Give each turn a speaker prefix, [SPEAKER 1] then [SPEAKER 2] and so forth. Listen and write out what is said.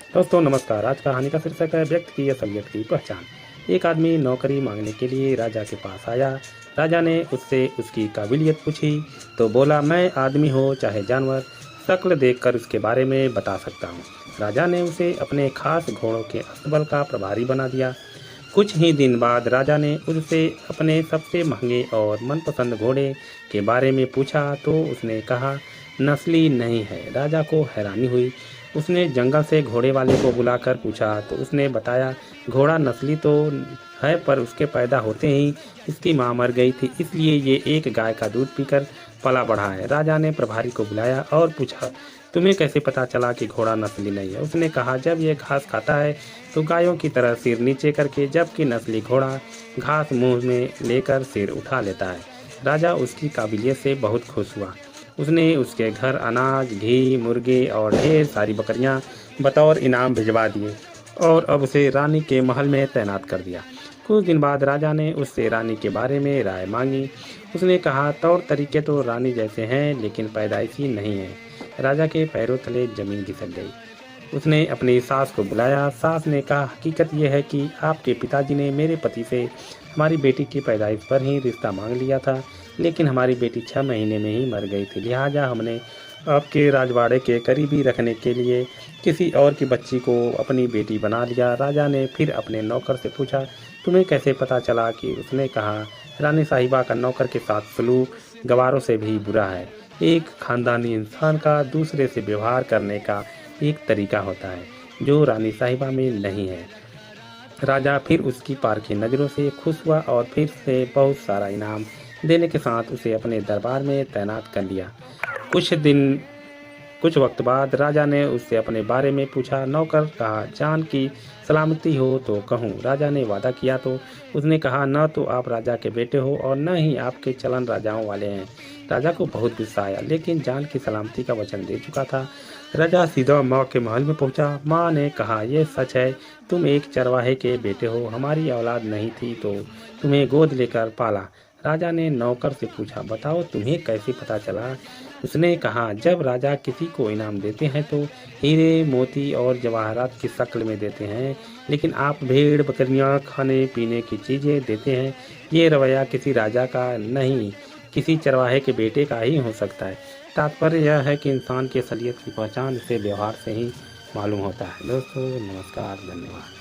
[SPEAKER 1] दोस्तों नमस्कार। आज कहानी का शीर्षक है व्यक्ति की असलियत की पहचान। एक आदमी नौकरी मांगने के लिए राजा के पास आया। राजा ने उससे उसकी काबिलियत पूछी तो बोला, मैं आदमी हो चाहे जानवर, शक्ल देखकर उसके बारे में बता सकता हूँ। राजा ने उसे अपने खास घोड़ों के अस्तबल का प्रभारी बना दिया। कुछ ही दिन बाद राजा ने उससे अपने सबसे महंगे और मनपसंद घोड़े के बारे में पूछा तो उसने कहा, नस्ली नहीं है। राजा को हैरानी हुई। उसने जंगल से घोड़े वाले को बुलाकर पूछा तो उसने बताया, घोड़ा नस्ली तो है पर उसके पैदा होते ही इसकी मां मर गई थी, इसलिए ये एक गाय का दूध पीकर पला बढ़ा है। राजा ने प्रभारी को बुलाया और पूछा, तुम्हें कैसे पता चला कि घोड़ा नस्ली नहीं है? उसने कहा, जब ये घास खाता है तो गायों की तरह सिर नीचे करके, जबकि नस्ली घोड़ा घास मुंह में लेकर सिर उठा लेता है। राजा उसकी काबिलियत से बहुत खुश हुआ। उसने उसके घर अनाज, घी, मुर्गे और ढेर सारी बकरियां बतौर इनाम भिजवा दिए और अब उसे रानी के महल में तैनात कर दिया। कुछ दिन बाद राजा ने उससे रानी के बारे में राय मांगी। उसने कहा, तौर तरीके तो रानी जैसे हैं लेकिन पैदाइशी नहीं है। राजा के पैरों तले जमीन खिसक गई। उसने अपनी सास को बुलाया। सास ने कहा, हकीकत यह है कि आपके पिताजी ने मेरे पति से हमारी बेटी की पैदाइश पर ही रिश्ता मांग लिया था, लेकिन हमारी बेटी 6 महीने में ही मर गई थी। लिहाजा हमने आपके राजवाड़े के करीबी रखने के लिए किसी और की बच्ची को अपनी बेटी बना लिया। राजा ने फिर अपने नौकर से पूछा, तुम्हें कैसे पता चला? कि उसने कहा, रानी साहिबा का नौकर के साथ सलूक गवारों से भी बुरा है। एक खानदानी इंसान का दूसरे से व्यवहार करने का एक तरीका होता है जो रानी साहिबा में नहीं है। राजा फिर उसकी पारखी नज़रों से खुश हुआ और फिर से बहुत सारा इनाम देने के साथ उसे अपने दरबार में तैनात कर लिया। कुछ वक्त बाद राजा ने उससे अपने बारे में पूछा। नौकर कहा, जान की सलामती हो तो कहूँ। राजा ने वादा किया तो उसने कहा, न तो आप राजा के बेटे हो और न ही आपके चलन राजाओं वाले हैं। राजा को बहुत गुस्सा आया, लेकिन जान की सलामती का वचन दे चुका था। राजा सीधा माँ के महल में पहुंचा। माँ ने कहा, यह सच है, तुम एक चरवाहे के बेटे हो। हमारी औलाद नहीं थी तो तुम्हें गोद लेकर पाला। राजा ने नौकर से पूछा, बताओ तुम्हें कैसे पता चला? उसने कहा, जब राजा किसी को इनाम देते हैं तो हीरे, मोती और जवाहरात की शक्ल में देते हैं, लेकिन आप भेड़, बकरियां, खाने पीने की चीज़ें देते हैं। ये रवैया किसी राजा का नहीं, किसी चरवाहे के बेटे का ही हो सकता है। तात्पर्य यह है कि इंसान की असलियत की पहचान इसके व्यवहार से ही मालूम होता है। दोस्तों नमस्कार, धन्यवाद।